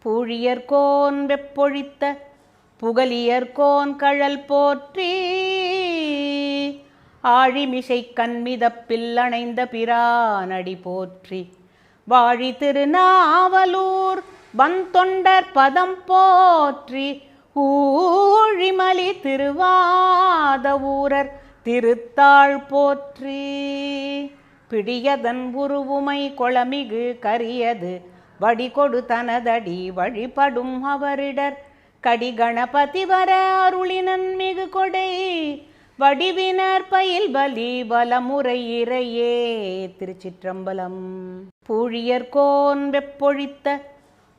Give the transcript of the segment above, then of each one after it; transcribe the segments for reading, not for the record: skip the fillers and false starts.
பூழியர்கோன் வெப்பொழித்த புகலியர்கோன் கழல் போற்றி ஆழிமிசை கண்மிதப்பில் அணைந்த பிரானடி போற்றி வாழி திருநாவலூர் வந்தொண்டர் பதம் போற்றி ஊழிமலி திருவாத ஊரர் திருத்தாள் போற்றி பிடியதன் உருவுமை கொளமிகு கரியது வடிகொடு தனதடி வழிபடும் அவரிடர் கடிகணபதி வர அருளினன் மிகு கொடை வடிவினர் பயில் பலி வலமுறை இறையே. திருச்சிற்றம்பலம். பூழியர்கோன் வெப்பொழித்த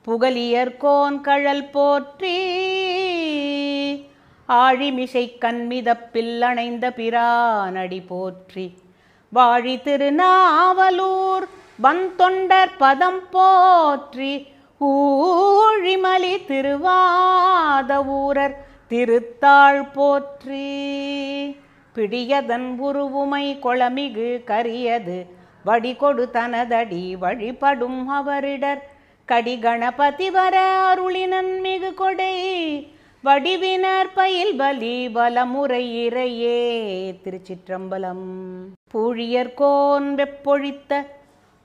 புகலியர்கோன் கழல் போற்றி ஆழிமிசை கண்மிதப்பில் அணைந்த பிரானடி போற்றி வாழி திருநாவலூர் வந்தொண்டர் பதம் போற்றி ஊழிமலி திருவாத ஊரர் திருத்தாள் போற்றி பிடியதன் உருவுமை கொளமிகு கரியது வடிகொடு தனதடி வழிபடும் அவரிடர் கடிகணபதி வர அருளினன் மிகு கொடை வடிவினர் பயில் பலி வலமுறை இறையே. திருச்சிற்றம்பலம். பூழியர்கோன் வெப்பொழித்த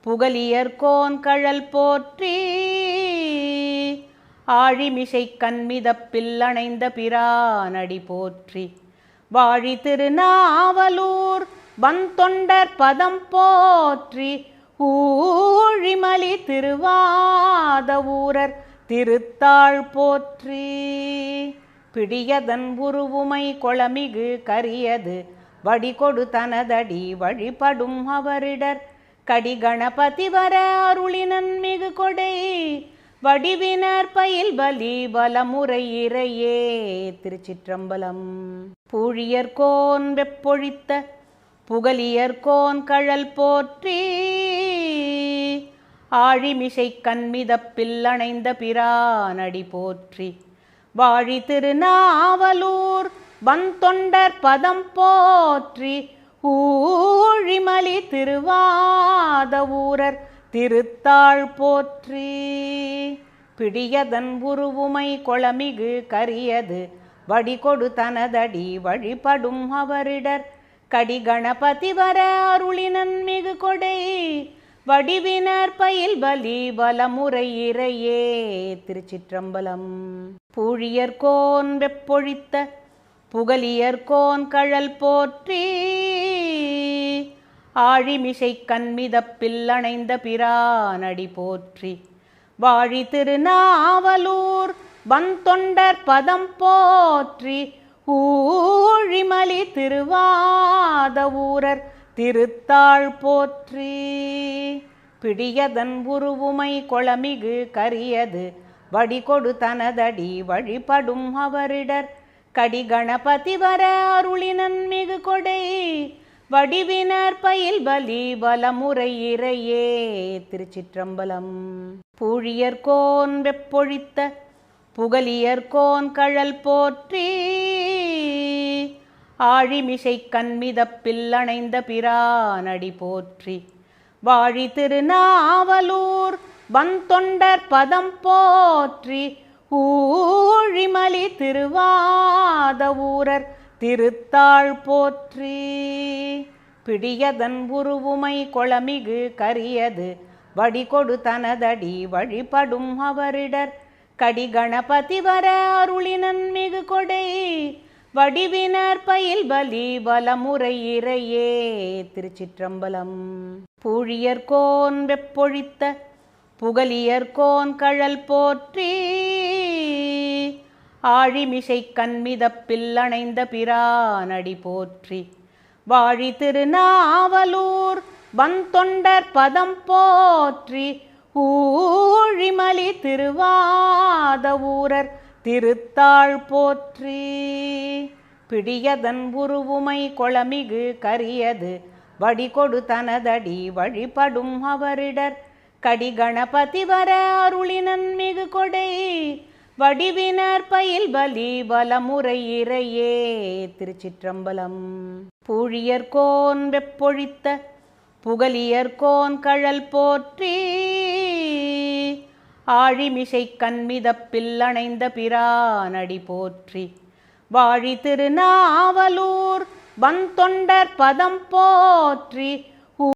புகலியர்கோன் கழல் போற்றி ஆழிமிசை கண்மிதப்பில் அணைந்த பிரானடி போற்றி வாழி திருநாவலூர் வந்தொண்டர் பதம் போற்றி ஊழிமலி திருவாத ஊரர் திருத்தாள் போற்றி பிடியதன் உருவுமை கொளமிகு கரியது வடிகொடு தனதடி வழிபடும் அவரிடர் கடிகணபதி வர அருளினன் மிகு கொடை வடிவினர் பயில் பலி வலமுறை இறையே. திருச்சிற்றம்பலம். பூழியர்கோன் வெப்பொழித்த புகலியர்கோன் கழல் போற்றி ஆழிமிசை கண்மிதப்பில் அணைந்த பிரானடி போற்றி வாழி திருநாவலூர் வந்தொண்டர் பதம் போற்றி ஊழிமலி திருவாத ஊரர் திருத்தாள் போற்றி பிடியதன் உருவுமை கொளமிகு கரியது வடிகொடு தனதடி வழிபடும் அவரிடர் கடிகணபதி வர அருளினன் மிகு கொடை வடிவினர் பயில் பலி வலமுறை இறையே. திருச்சிற்றம்பலம். பூழியர்கோன் வெப்பொழித்த புகலியர்கோன் கழல் போற்றி ஆழிமிசை கண்மிதப்பில் அணைந்த பிரானடி போற்றி வாழி திருநாவலூர் வந்தொண்டர் பதம் போற்றி ஊழிமலி திருவாத ஊரர் திருத்தாள் போற்றி பிடியதன் உருவுமை கொளமிகு கரியது வடிகொடு தனதடி வழிபடும் அவரிடர் கடிகணபதி வர அருளினன் மிகு கொடை வடிவினர் பயில் பலி வலமுறை இறையே. திருச்சிற்றம்பலம். பூழியர்கோன் வெப்பொழித்த புகலியர்கோன் கழல் போற்றி ஆழிமிசை கண்மிதப்பில் அணைந்த பிரானடி போற்றி வாழி திருநாவலூர் வந்தொண்டர் பதம் போற்றி ஊழிமலி திருவாத ஊரர் திருத்தாள் போற்றி பிடியதன் உருவுமை கொளமிகு கரியது வடிகொடு தனதடி வழிபடும் அவரிடர் கடிகணபதி வர அருளினன் மிகு கொடை வடிவினர் பயில் பலி வலமுறை இறையே. திருச்சிற்றம்பலம். பூழியர்கோன் வெப்பொழித்த புகலியர்கோன் கழல் போற்றி ஆழிமிசை கண்மிதப்பில் அணைந்த பிரானடி போற்றி வாழி திருநாவலூர் வந்தொண்டர் பதம் போற்றி ஊழிமலி திருவாத ஊரர் திருத்தாள் போற்றி பிடியதன் உருவுமை கொளமிகு கரியது வடிகொடு தனதடி வழிபடும் அவரிடர் கடிகணபதி வர அருளினன் மிகு கொடை வடிவினர் பயில் பலி வலமுறை இறையே. திருச்சிற்றம்பலம். பூழியர்கோன் வெப்பொழித்த புகலியர்கோன் கழல் போற்றி ஆழிமிசை கண்மிதப்பில் அணைந்த பிரானடி போற்றி. வாழி திருநாவலூர் வந்தொண்டர் பதம் போற்றி.